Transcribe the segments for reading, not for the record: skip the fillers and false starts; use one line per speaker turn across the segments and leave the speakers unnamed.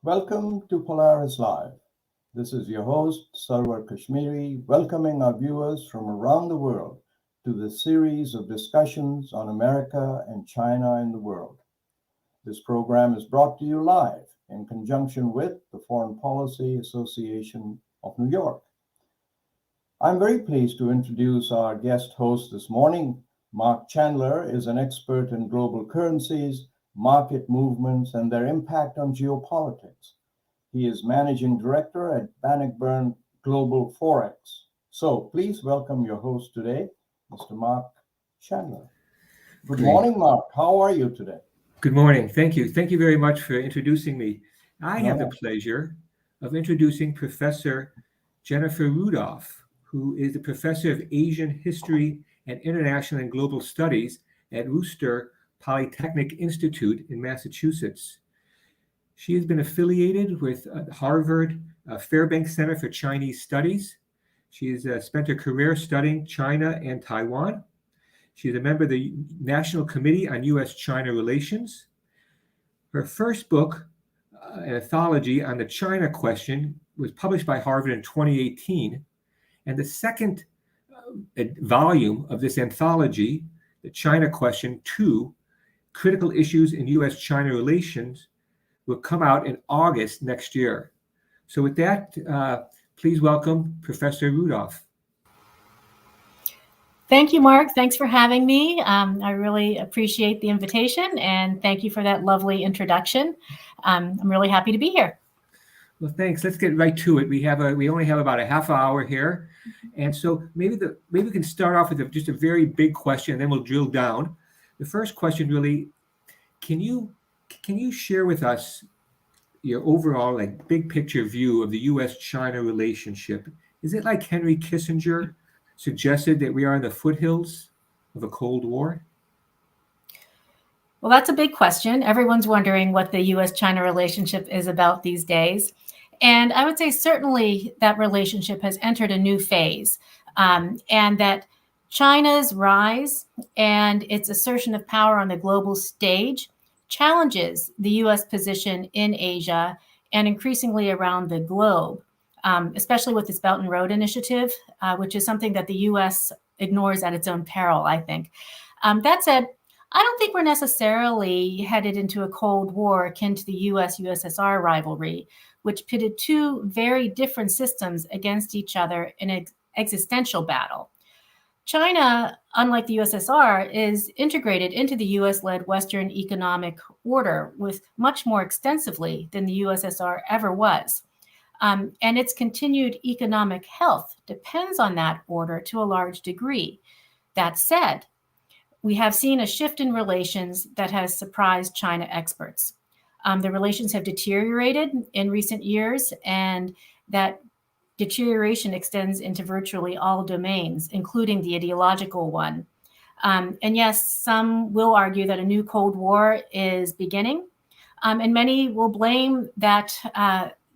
Welcome to PolarisLive. This is your host, Sarwar Kashmiri, welcoming our viewers from around the world to this series of discussions on America and China in the world. This program is brought to you live in conjunction with the Foreign Policy Association of New York. I'm very pleased to introduce our guest host this morning. Mark Chandler is an expert in global currencies, market movements, and their impact on geopolitics. He is managing director at Bannockburn Global Forex. So please welcome your host today, Mr. Mark Chandler. Good morning, Mark. How are you today?
Good morning. Thank you. Thank you very much for introducing me. I have the pleasure of introducing Professor Jennifer Rudolph, who is the professor of Asian History and International and Global Studies at Worcester Polytechnic Institute in Massachusetts. She has been affiliated with Harvard Fairbanks Center for Chinese Studies. She has spent her career studying China and Taiwan. She is a member of the National Committee on U.S.-China Relations. Her first book, an anthology on the China question, was published by Harvard in 2018. And the second volume of this anthology, The China Question 2, Critical Issues in U.S.-China Relations, will come out in August next year. So with that, please welcome Professor Rudolph.
Thank you, Mark. Thanks for having me. I really appreciate the invitation, and thank you for that lovely introduction. I'm really happy to be here.
Well, thanks. Let's get right to it. We only have about a half hour here, and so maybe we can start off with just a very big question, and then we'll drill down. The first question, really, can you share with us your overall big picture view of the U.S.-China relationship? Is it like Henry Kissinger suggested that we are in the foothills of a Cold War?
Well, that's a big question. Everyone's wondering what the U.S.-China relationship is about these days. And I would say certainly that relationship has entered a new phase, and that China's rise and its assertion of power on the global stage challenges the U.S. position in Asia and increasingly around the globe, especially with its Belt and Road Initiative, which is something that the U.S. ignores at its own peril, I think. That said, I don't think we're necessarily headed into a Cold War akin to the U.S.-USSR rivalry, which pitted two very different systems against each other in an existential battle. China, unlike the USSR, is integrated into the US-led Western economic order with much more extensively than the USSR ever was. And its continued economic health depends on that order to a large degree. That said, we have seen a shift in relations that has surprised China experts. The relations have deteriorated in recent years, and that deterioration extends into virtually all domains, including the ideological one. And yes, some will argue that a new Cold War is beginning, and many will blame that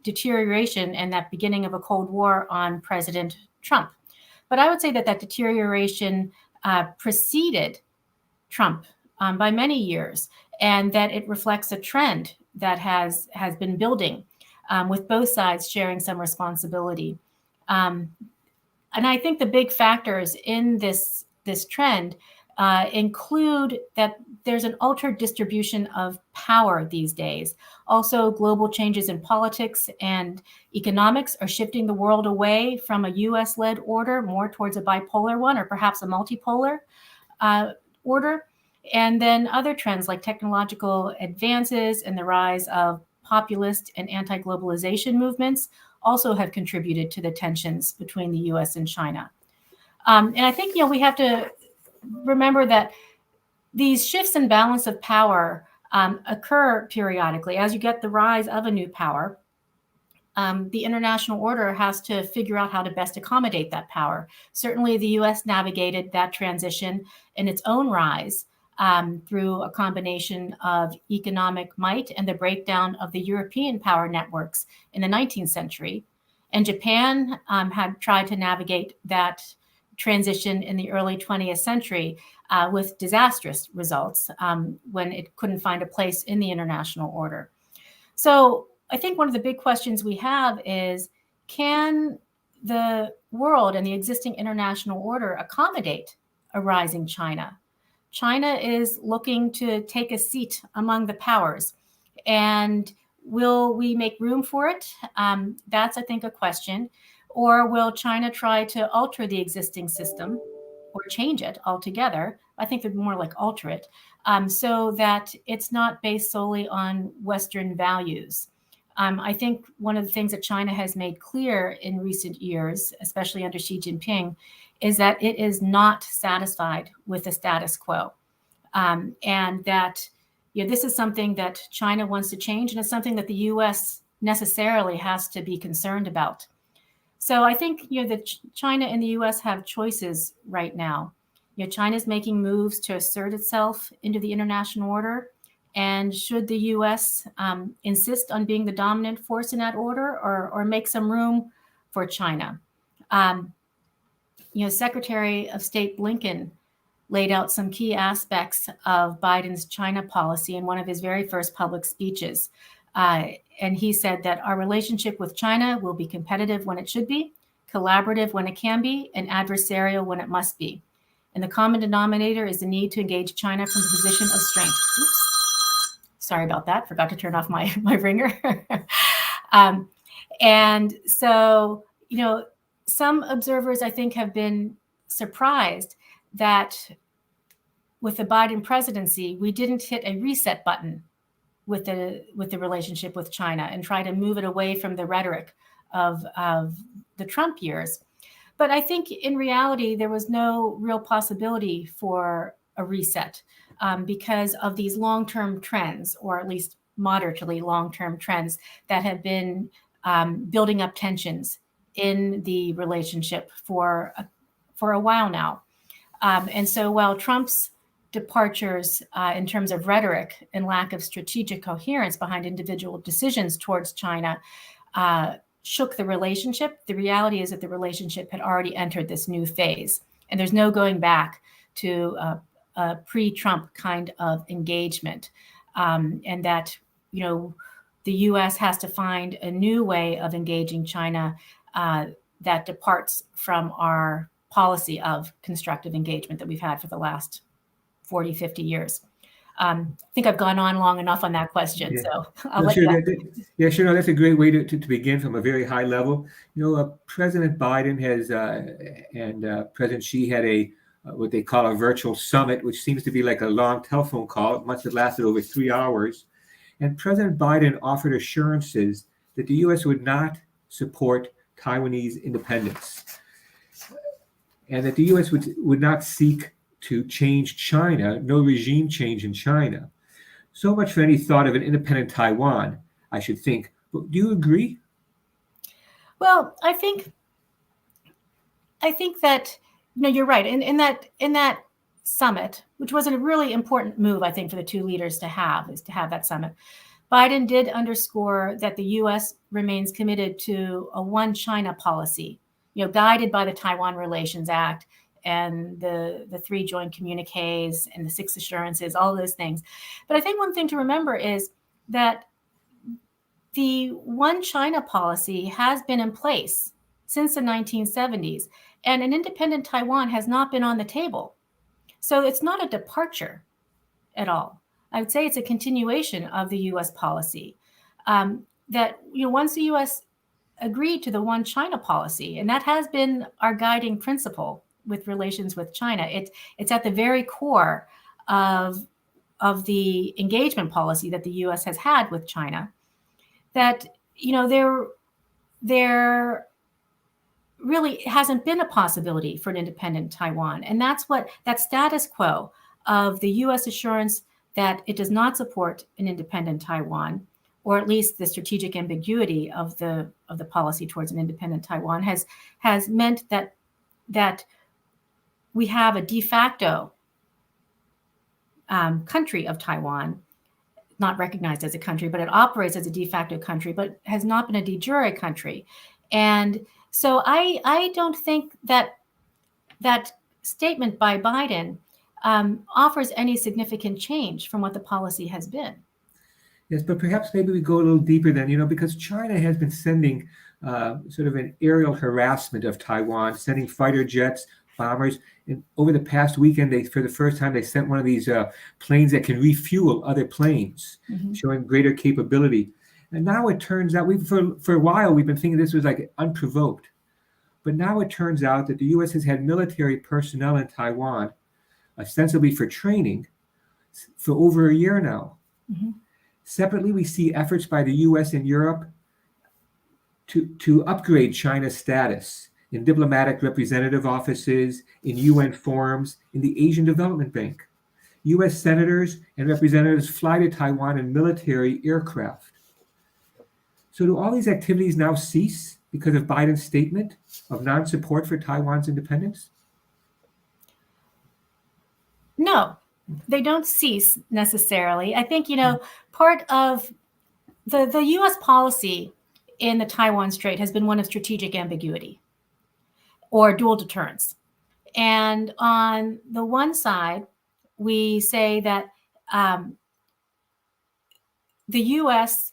deterioration and that beginning of a Cold War on President Trump. But I would say that deterioration preceded Trump by many years, and that it reflects a trend that has been building, with both sides sharing some responsibility. And I think the big factors in this trend include that there's an altered distribution of power these days. Also, global changes in politics and economics are shifting the world away from a US-led order more towards a bipolar one, or perhaps a multipolar order. And then other trends like technological advances and the rise of populist and anti-globalization movements also have contributed to the tensions between the US and China. And I think, we have to remember that these shifts in balance of power occur periodically. As you get the rise of a new power, the international order has to figure out how to best accommodate that power. Certainly, the US navigated that transition in its own rise through a combination of economic might and the breakdown of the European power networks in the 19th century. And Japan had tried to navigate that transition in the early 20th century with disastrous results when it couldn't find a place in the international order. So I think one of the big questions we have is, can the world and the existing international order accommodate a rising China? China is looking to take a seat among the powers. And will we make room for it? That's, I think, a question. Or will China try to alter the existing system or change it altogether? I think they're more like alter it, so that it's not based solely on Western values. I think one of the things that China has made clear in recent years, especially under Xi Jinping, is that it is not satisfied with the status quo. And that this is something that China wants to change, and it's something that the U.S. necessarily has to be concerned about. So I think that China and the U.S. have choices right now. China's making moves to assert itself into the international order. And should the U.S. Insist on being the dominant force in that order, or make some room for China? Secretary of State Blinken laid out some key aspects of Biden's China policy in one of his very first public speeches. And he said that our relationship with China will be competitive when it should be, collaborative when it can be, and adversarial when it must be. And the common denominator is the need to engage China from a position of strength. Oops. Sorry about that. Forgot to turn off my ringer. And so, some observers, I think, have been surprised that with the Biden presidency, we didn't hit a reset button with the relationship with China and try to move it away from the rhetoric of the Trump years. But I think in reality, there was no real possibility for a reset because of these long-term trends, or at least moderately long-term trends that have been building up tensions in the relationship for a while now. And so while Trump's departures in terms of rhetoric and lack of strategic coherence behind individual decisions towards China shook the relationship, the reality is that the relationship had already entered this new phase. And there's no going back to a pre-Trump kind of engagement. And that, the U.S. has to find a new way of engaging China that departs from our policy of constructive engagement that we've had for the last 40, 50 years. I think I've gone on long enough on that question. Yeah. So I'll let you.
Sure. No, that's a great way to begin from a very high level. President Biden has and President Xi had a what they call a virtual summit, which seems to be like a long telephone call. It must have lasted over 3 hours. And President Biden offered assurances that the U.S. would not support Taiwanese independence, and that the U.S. would not seek to change China, no regime change in China. So much for any thought of an independent Taiwan, I should think. But do you agree?
Well, I think that you're right. In that summit, which was a really important move, I think, for the two leaders to have that summit, Biden did underscore that the U.S. remains committed to a one-China policy, guided by the Taiwan Relations Act and the 3 joint communiques and the 6 assurances, all those things. But I think one thing to remember is that the one China policy has been in place since the 1970s, and an independent Taiwan has not been on the table. So it's not a departure at all. I would say it's a continuation of the U.S. policy that, once the U.S. agreed to the one China policy, and that has been our guiding principle with relations with China. It's at the very core of the engagement policy that the U.S. has had with China. That there really hasn't been a possibility for an independent Taiwan, and that's what that status quo of the U.S. assurance that it does not support an independent Taiwan, or at least the strategic ambiguity of the policy towards an independent Taiwan has meant that we have a de facto country of Taiwan, not recognized as a country, but it operates as a de facto country, but has not been a de jure country. And so I don't think that statement by Biden offers any significant change from what the policy has been.
Yes, but perhaps maybe we go a little deeper then, because China has been sending sort of an aerial harassment of Taiwan, sending fighter jets, bombers. And over the past weekend, for the first time, they sent one of these planes that can refuel other planes, showing greater capability. And now it turns out, for a while, we've been thinking this was like unprovoked. But now it turns out that the U.S. has had military personnel in Taiwan, ostensibly for training, for over a year now. Separately, we see efforts by the U.S. and Europe to upgrade China's status in diplomatic representative offices, in UN forums, in the Asian Development Bank. U.S. senators and representatives fly to Taiwan in military aircraft. So do all these activities now cease because of Biden's statement of non-support for Taiwan's independence?
No, they don't cease necessarily. I think, part of the U.S. policy in the Taiwan Strait has been one of strategic ambiguity or dual deterrence. And on the one side, we say that the U.S.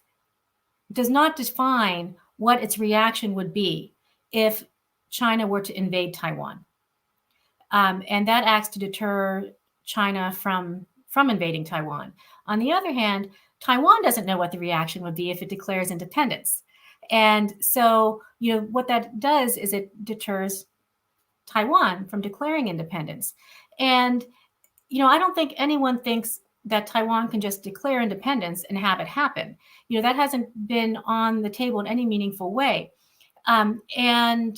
does not define what its reaction would be if China were to invade Taiwan. And that acts to deter China from invading Taiwan. On the other hand, Taiwan doesn't know what the reaction would be if it declares independence. And so, what that does is it deters Taiwan from declaring independence. And, I don't think anyone thinks that Taiwan can just declare independence and have it happen. That hasn't been on the table in any meaningful way. Taiwan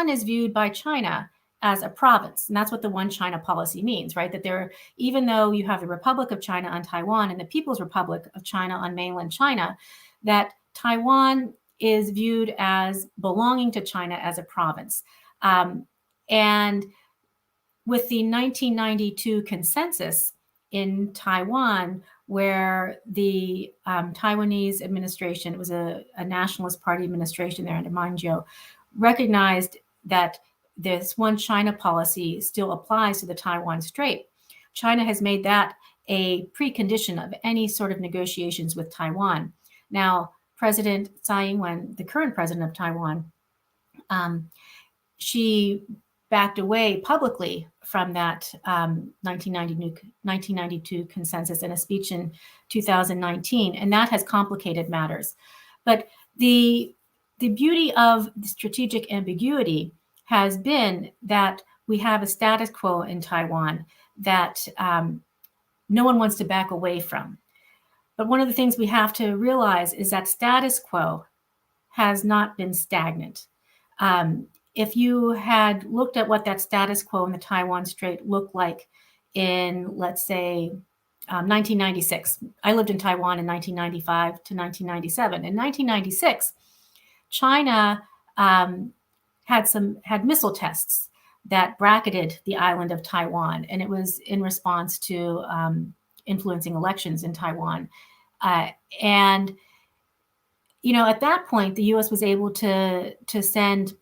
is viewed by China as a province. And that's what the OneChina policy means, right? That even though you have the Republic of China on Taiwan and the People's Republic of China on mainland China, that Taiwan is viewed as belonging to China as a province. And with the 1992 consensus in Taiwan, where the Taiwanese administration, it was a nationalist party administration there under Manzhou, recognized that this OneChina policy still applies to the Taiwan Strait. China has made that a precondition of any sort of negotiations with Taiwan. Now, President Tsai Ing-wen, the current president of Taiwan, she backed away publicly from that 1992 consensus in a speech in 2019, and that has complicated matters. But the beauty of the strategic ambiguity has been that we have a status quo in Taiwan that no one wants to back away from. But one of the things we have to realize is that status quo has not been stagnant. If you had looked at what that status quo in the Taiwan Strait looked like in, let's say, 1996, I lived in Taiwan in 1995 to 1997. In 1996, China had missile tests that bracketed the island of Taiwan, and it was in response to influencing elections in Taiwan. At that point, the U.S. was able to send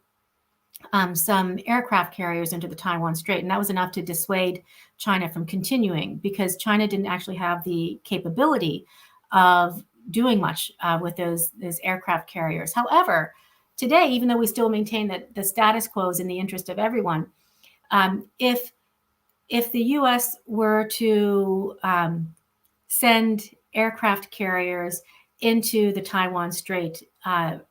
some aircraft carriers into the Taiwan Strait, and that was enough to dissuade China from continuing, because China didn't actually have the capability of doing much with those aircraft carriers. However, today, even though we still maintain that the status quo is in the interest of everyone, if the U.S. were to send aircraft carriers into the Taiwan Strait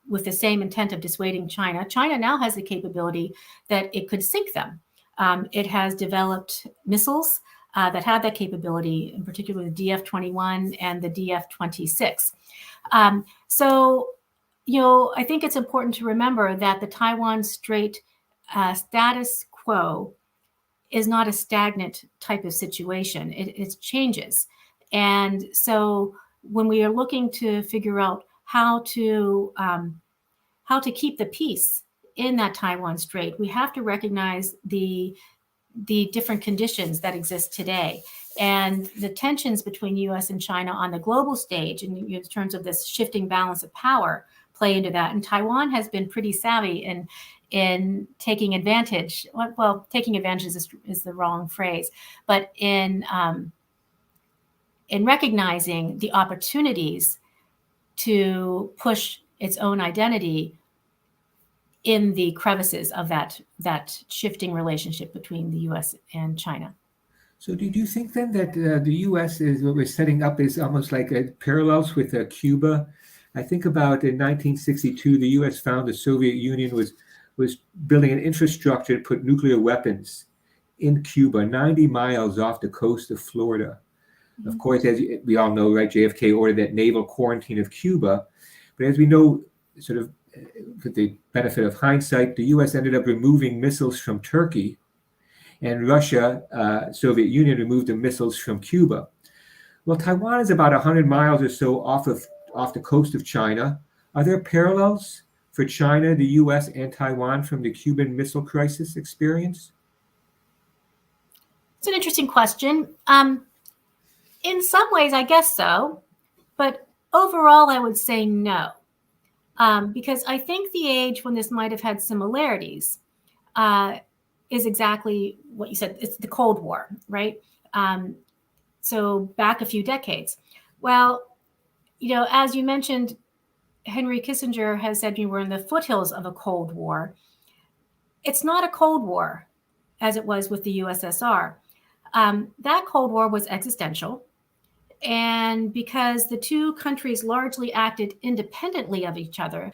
with the same intent of dissuading China, China now has the capability that it could sink them. It has developed missiles that have that capability, in particular the DF-21 and the DF-26. I think it's important to remember that the Taiwan Strait status quo is not a stagnant type of situation. It changes. And so when we are looking to figure out how to keep the peace in that Taiwan Strait, we have to recognize the different conditions that exist today. And the tensions between U.S. and China on the global stage, in terms of this shifting balance of power, play into that. And Taiwan has been pretty savvy in taking advantage. Well, taking advantage is the wrong phrase, but in in recognizing the opportunities to push its own identity in the crevices of that shifting relationship between the U.S. and China.
So do you think then that the U.S. is what we're setting up is almost like parallels with Cuba? I think about in 1962, the U.S. found the Soviet Union was building an infrastructure to put nuclear weapons in Cuba, 90 miles off the coast of Florida. Mm-hmm. Of course, as we all know, right, JFK ordered that naval quarantine of Cuba. But as we know, sort of with the benefit of hindsight, the U.S. ended up removing missiles from Turkey, and Russia, Soviet Union, removed the missiles from Cuba. Well, Taiwan is about 100 miles or so off the coast of China. Are there parallels for China, the U.S., and Taiwan from the Cuban Missile Crisis experience?
It's an interesting question. In some ways, I guess so, but overall, I would say no, because I think the age when this might have had similarities is exactly what you said. It's the Cold War, right? So back a few decades. Well, as you mentioned, Henry Kissinger has said we were in the foothills of a Cold War. It's not a Cold War as it was with the USSR. That Cold War was existential. And because the two countries largely acted independently of each other,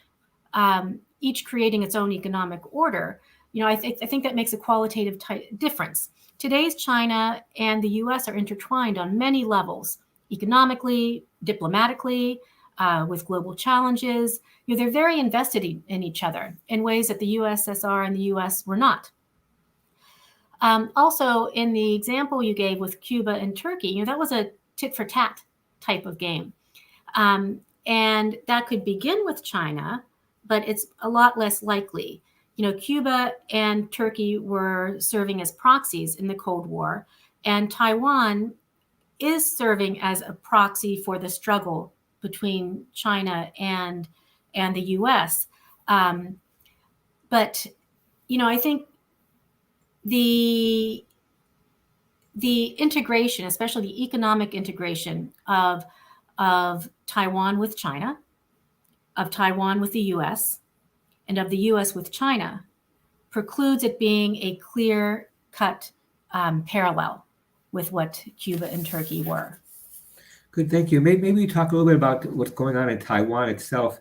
each creating its own economic order, I think that makes a qualitative difference. Today's China and the U.S. are intertwined on many levels, economically, diplomatically, with global challenges. They're very invested in each other in ways that the USSR and the U.S. were not. Also, in the example you gave with Cuba and Turkey, that was a tit for tat type of game. And that could begin with China, but it's a lot less likely. Cuba and Turkey were serving as proxies in the Cold War, and Taiwan is serving as a proxy for the struggle between China and the U.S. But I think the integration, especially the economic integration of Taiwan with China, of Taiwan with the U.S., and of the U.S. with China, precludes it being a clear-cut parallel with what Cuba and Turkey were.
Good, thank you. Maybe we talk a little bit about what's going on in Taiwan itself.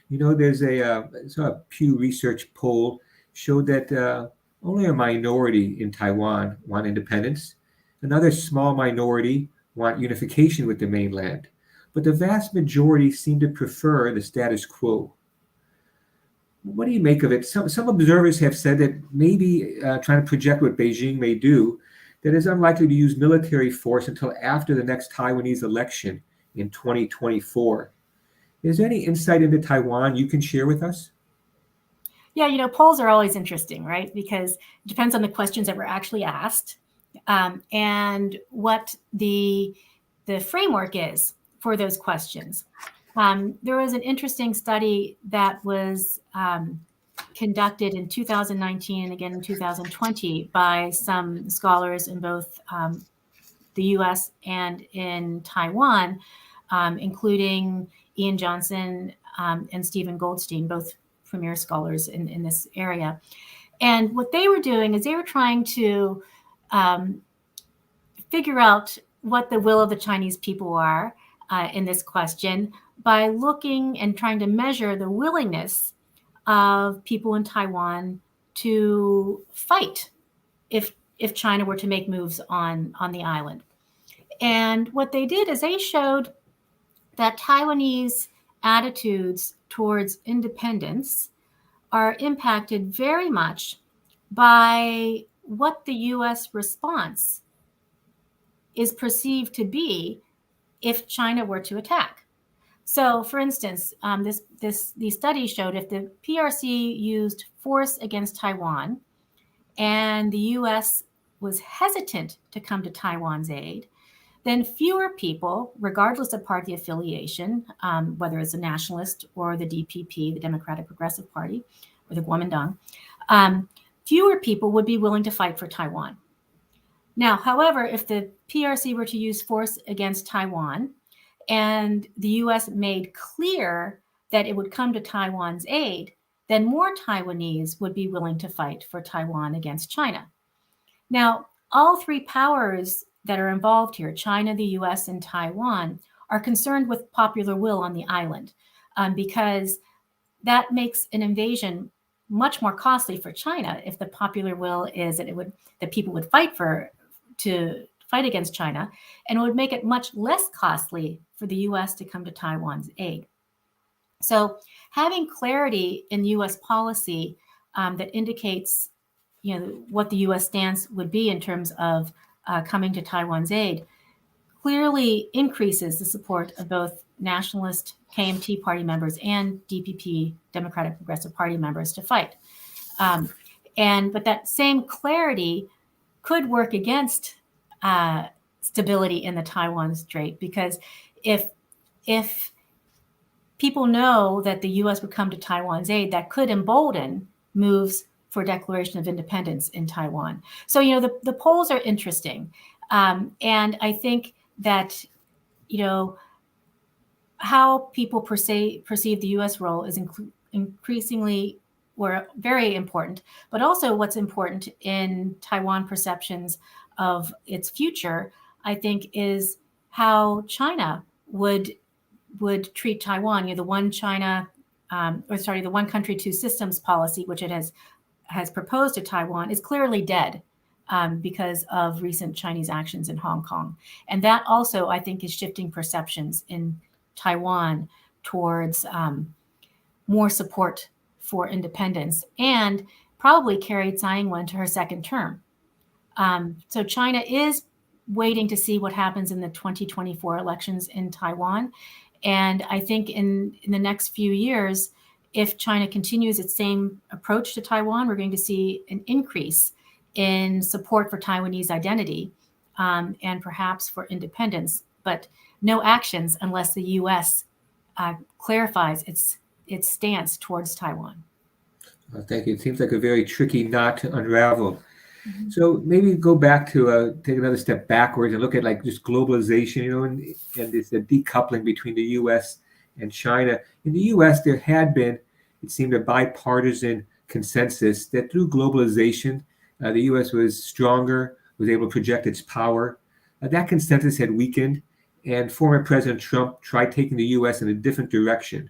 There's a Pew Research poll showed that only a minority in Taiwan want independence. Another small minority want unification with the mainland. But the vast majority seem to prefer the status quo. What do you make of it? Some observers have said that maybe trying to project what Beijing may do, that is unlikely to use military force until after the next Taiwanese election in 2024. Is there any insight into Taiwan you can share with us?
Yeah, polls are always interesting, right? Because it depends on the questions that were actually asked and what the framework is for those questions. There was an interesting study that was conducted in 2019 and again in 2020 by some scholars in both the U.S. and in Taiwan, including Ian Johnson and Stephen Goldstein, both premier scholars in this area. And what they were doing is they were trying to figure out what the will of the Chinese people are in this question by looking and trying to measure the willingness of people in Taiwan to fight if China were to make moves on the island. And what they did is they showed that Taiwanese attitudes towards independence are impacted very much by what the U.S. response is perceived to be if China were to attack. So, for instance, the study showed if the PRC used force against Taiwan and the U.S. was hesitant to come to Taiwan's aid, then fewer people, regardless of party affiliation, whether it's a nationalist or the DPP, the Democratic Progressive Party, or the Kuomintang, fewer people would be willing to fight for Taiwan. Now, however, if the PRC were to use force against Taiwan and the US made clear that it would come to Taiwan's aid, then more Taiwanese would be willing to fight for Taiwan against China. Now, all three powers that are involved here, China, the US, and Taiwan, are concerned with popular will on the island because that makes an invasion much more costly for China if the popular will is that people would fight against China, and it would make it much less costly for the US to come to Taiwan's aid. So having clarity in US policy that indicates what the US stance would be in terms of coming to Taiwan's aid clearly increases the support of both nationalist KMT party members and DPP, Democratic Progressive Party members, to fight. But that same clarity could work against stability in the Taiwan Strait, because if people know that the US would come to Taiwan's aid, that could embolden moves for declaration of independence in Taiwan. So, the polls are interesting. And I think that, how people perceive the US role is increasingly or very important, but also what's important in Taiwan perceptions of its future, I think, is how China would treat Taiwan. The OneChina, the one country, two systems policy, which it has proposed to Taiwan, is clearly dead because of recent Chinese actions in Hong Kong. And that also, I think, is shifting perceptions in Taiwan towards more support for independence, and probably carried Tsai Ing-wen to her second term. So China is waiting to see what happens in the 2024 elections in Taiwan. And I think in the next few years, if China continues its same approach to Taiwan, we're going to see an increase in support for Taiwanese identity and perhaps for independence, but no actions unless the U.S. Clarifies its stance towards Taiwan.
Thank you. It seems like a very tricky knot to unravel. Mm-hmm. So maybe go back to take another step backwards and look at just globalization, and this decoupling between the U.S. and China. In the U.S., there had been, it seemed, a bipartisan consensus that through globalization, the U.S. was stronger, was able to project its power. That consensus had weakened, and former President Trump tried taking the U.S. in a different direction.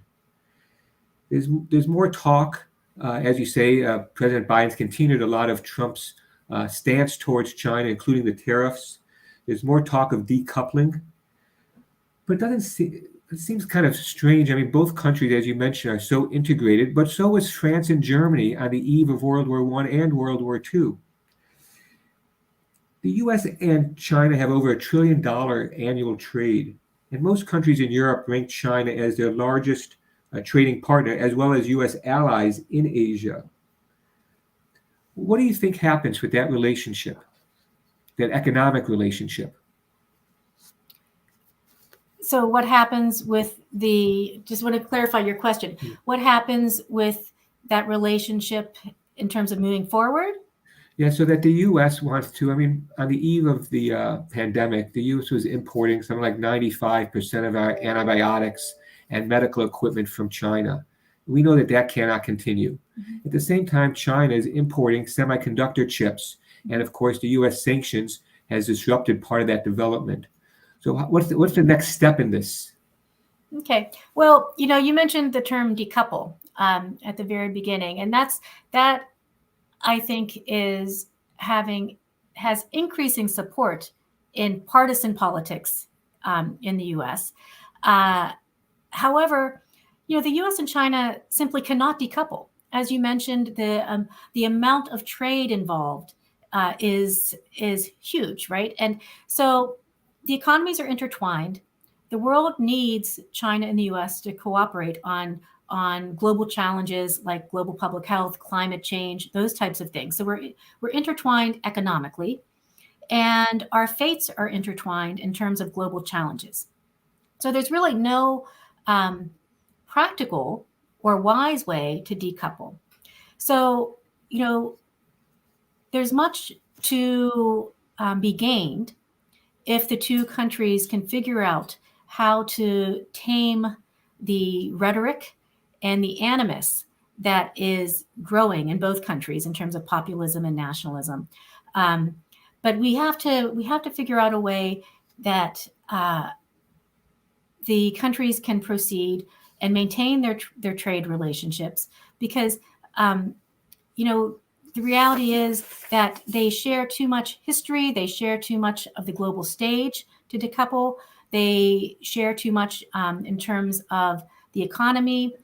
There's more talk, as you say. President Biden's continued a lot of Trump's stance towards China, including the tariffs. There's more talk of decoupling, but it seems kind of strange. I mean, both countries, as you mentioned, are so integrated, but so was France and Germany on the eve of World War I and World War II. The U.S. and China have over $1 trillion annual trade, and most countries in Europe rank China as their largest trading partner, as well as U.S. allies in Asia. What do you think happens with that relationship, that economic relationship?
So what happens with just want to clarify your question. What happens with that relationship in terms of moving forward?
Yeah, so that the U.S. wants to, on the eve of the pandemic, the U.S. was importing something like 95% of our antibiotics and medical equipment from China. We know that cannot continue. Mm-hmm. At the same time, China is importing semiconductor chips, and of course, the U.S. sanctions has disrupted part of that development. So what's the next step in this? Okay.
Well, you mentioned the term decouple at the very beginning, and that I think has increasing support in partisan politics in the U.S. However, the U.S. and China simply cannot decouple. As you mentioned, the amount of trade involved is huge, right? And so the economies are intertwined. The world needs China and the U.S. to cooperate on global challenges like global public health, climate change, those types of things. So we're intertwined economically, and our fates are intertwined in terms of global challenges. So there's really no practical or wise way to decouple. So, there's much to be gained if the two countries can figure out how to tame the rhetoric and the animus that is growing in both countries in terms of populism and nationalism. But we have to figure out a way that the countries can proceed and maintain their trade relationships, because the reality is that they share too much history, they share too much of the global stage to decouple, they share too much in terms of the economy.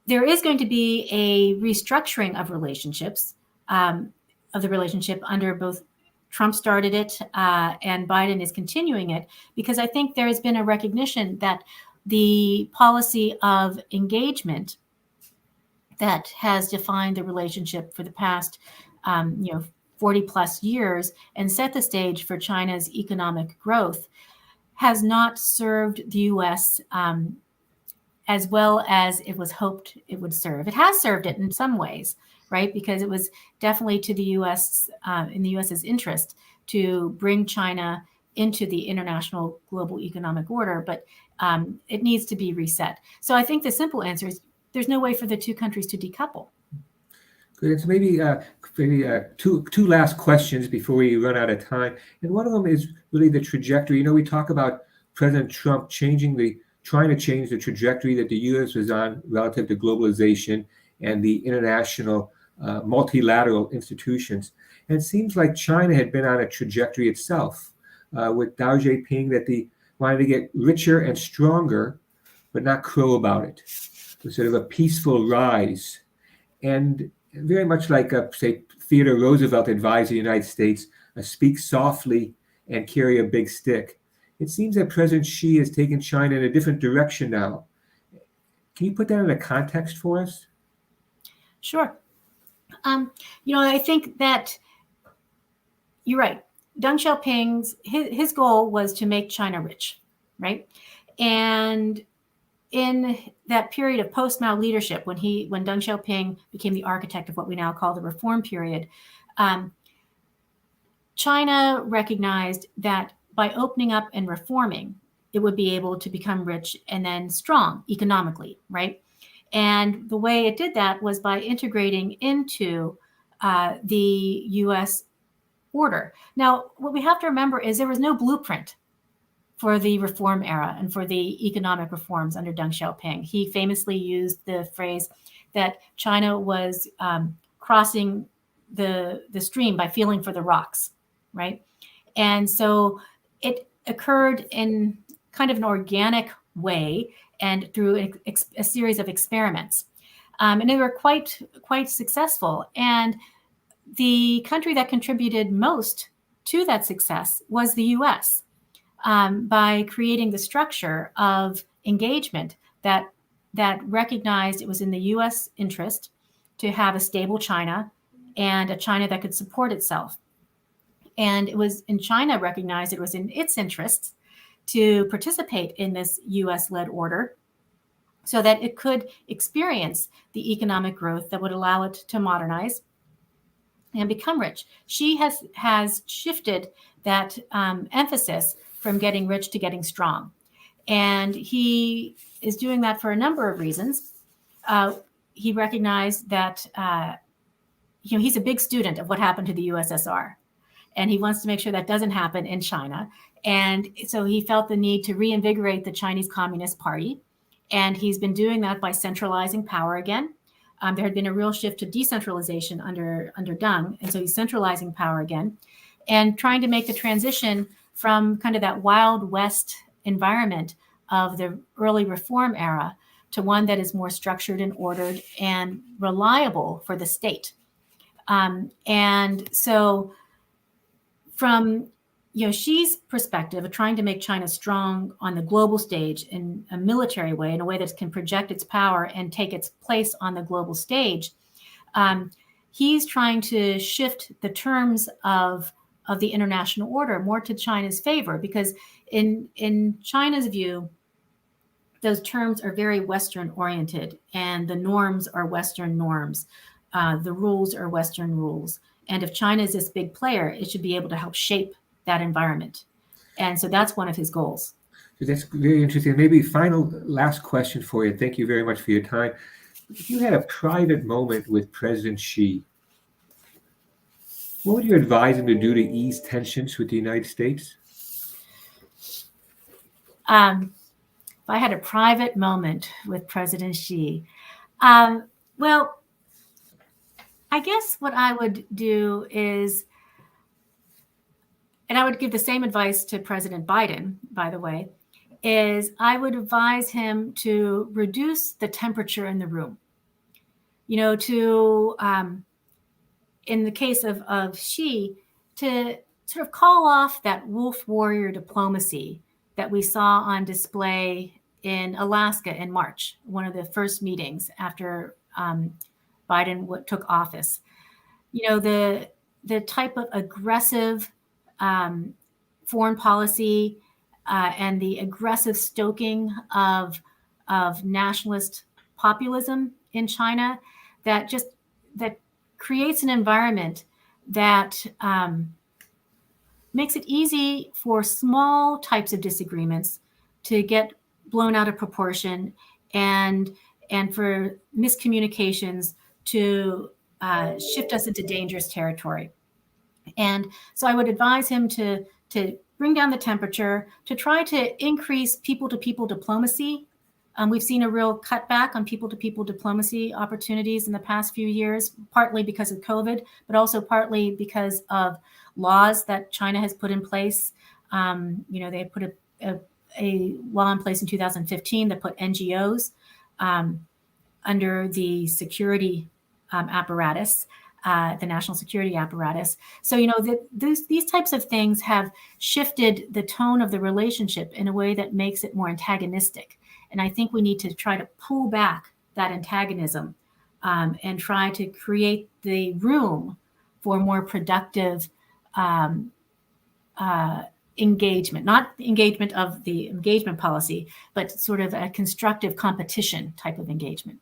There is going to be a restructuring of relationships, of the relationship under both Trump started it and Biden is continuing it, because I think there has been a recognition that the policy of engagement that has defined the relationship for the past 40 plus years and set the stage for China's economic growth has not served the U.S. As well as it was hoped it would serve. It has served it in some ways, right? Because it was definitely to the U.S. In the U.S.'s interest to bring China into the international global economic order, but it needs to be reset. So I think the simple answer is there's no way for the two countries to decouple.
Good. So maybe two last questions before we run out of time. And one of them is really the trajectory. We talk about President Trump trying to change the trajectory that the U.S. was on relative to globalization and the international multilateral institutions. And it seems like China had been on a trajectory itself with Xi Jinping that they wanted to get richer and stronger, but not crow about it. So sort of a peaceful rise. And very much like, say, Theodore Roosevelt advised the United States, speak softly and carry a big stick. It seems that President Xi has taken China in a different direction now. Can you put that in a context for us?
Sure. I think that you're right. Deng Xiaoping's his goal was to make China rich, right? And in that period of post-Mao leadership, when Deng Xiaoping became the architect of what we now call the reform period, China recognized that by opening up and reforming, it would be able to become rich and then strong economically, right? And the way it did that was by integrating into the U.S. order. Now, what we have to remember is there was no blueprint for the reform era and for the economic reforms under Deng Xiaoping. He famously used the phrase that China was crossing the stream by feeling for the rocks, right? And so it occurred in kind of an organic way and through a series of experiments. And they were quite successful. And the country that contributed most to that success was the U.S. By creating the structure of engagement that recognized it was in the U.S. interest to have a stable China and a China that could support itself. And it was in China recognized it was in its interests to participate in this U.S.-led order so that it could experience the economic growth that would allow it to modernize and become rich. Xi has shifted that emphasis from getting rich to getting strong. And he is doing that for a number of reasons. He recognized that he's a big student of what happened to the USSR. And he wants to make sure that doesn't happen in China. And so he felt the need to reinvigorate the Chinese Communist Party. And he's been doing that by centralizing power again. There had been a real shift to decentralization under Deng. And so he's centralizing power again and trying to make the transition from kind of that Wild West environment of the early reform era to one that is more structured and ordered and reliable for the state. And so from Xi's perspective of trying to make China strong on the global stage in a military way, in a way that can project its power and take its place on the global stage, he's trying to shift the terms of the international order more to China's favor, because in China's view, those terms are very Western oriented and the norms are Western norms. The rules are Western rules. And if China is this big player, it should be able to help shape that environment. And so that's one of his goals.
So that's very interesting. Maybe final last question for you. Thank you very much for your time. If you had a private moment with President Xi, what would you advise him to do to ease tensions with the United States?
If I had a private moment with President Xi, well, I guess what I would do is, and I would give the same advice to President Biden, by the way, is I would advise him to reduce the temperature in the room. You know, to, in the case of Xi, to sort of call off that wolf warrior diplomacy that we saw on display in Alaska in March, one of the first meetings after Biden took office. You know, the type of aggressive foreign policy and the aggressive stoking of nationalist populism in China that creates an environment that makes it easy for small types of disagreements to get blown out of proportion and for miscommunications to shift us into dangerous territory. And so I would advise him to bring down the temperature, to try to increase people-to-people diplomacy. We've seen a real cutback on people-to-people diplomacy opportunities in the past few years, partly because of COVID, but also partly because of laws that China has put in place. You know, they put a law in place in 2015 that put NGOs under the security apparatus, the national security apparatus. So, you know, these types of things have shifted the tone of the relationship in a way that makes it more antagonistic. And I think we need to try to pull back that antagonism and try to create the room for more productive engagement, not engagement of the engagement policy, but sort of a constructive competition type of engagement.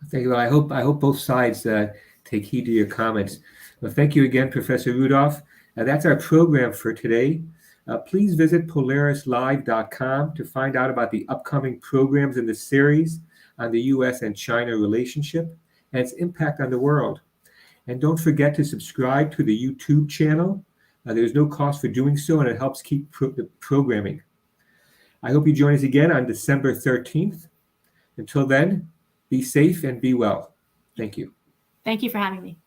Thank you. I hope both sides take heed to your comments. Well, thank you again, Professor Rudolph. That's our program for today. Please visit PolarisLive.com to find out about the upcoming programs in the series on the U.S. and China relationship and its impact on the world. And don't forget to subscribe to the YouTube channel. There's no cost for doing so, and it helps keep the programming. I hope you join us again on December 13th. Until then, be safe and be well. Thank you.
Thank you for having me.